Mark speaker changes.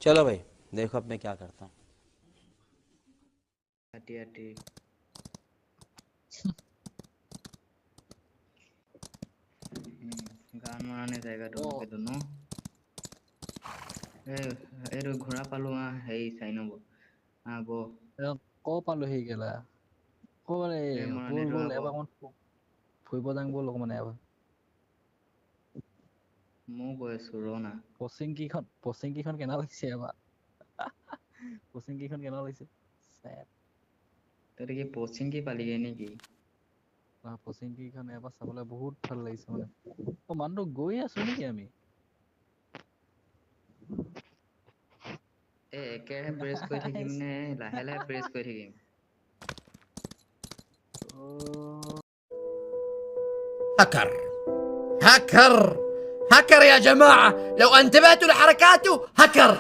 Speaker 1: चलो भाई देखो अब मैं क्या करता हूँ।
Speaker 2: हटी हटी গান মৰাণে জেগাটো এনেকে দুনো এইটো ঘোঁৰা পালো হেৰি চাই নব বৌ
Speaker 3: ক পালো সি গেলা বল
Speaker 2: মৰাণীটো
Speaker 3: বল
Speaker 2: আব
Speaker 3: এবাৰ ফুৰিব যাম বল অকমান এবাৰ
Speaker 2: ময়ো গৈ আছো ৰ না
Speaker 3: পচিংকিখন কেনে লাগিছে এবাৰ পচিংকিখন কেনে লাগিছে
Speaker 2: তই কি পশ্চিমকি পালিগে নেকি
Speaker 3: পচিংকিখন এবাৰ চাবলৈ বহুত ভাল লাগিছে মানে মানুহটো গৈ আছো নেকি আমি
Speaker 2: একেৰাহে প্ৰেছ কৰি থাকিম নে লাহে লাহে প্ৰেছ কৰি থাকিম
Speaker 4: هكر هكر هكر يا جماعة، لو انتبهتوا لحركاته هكر.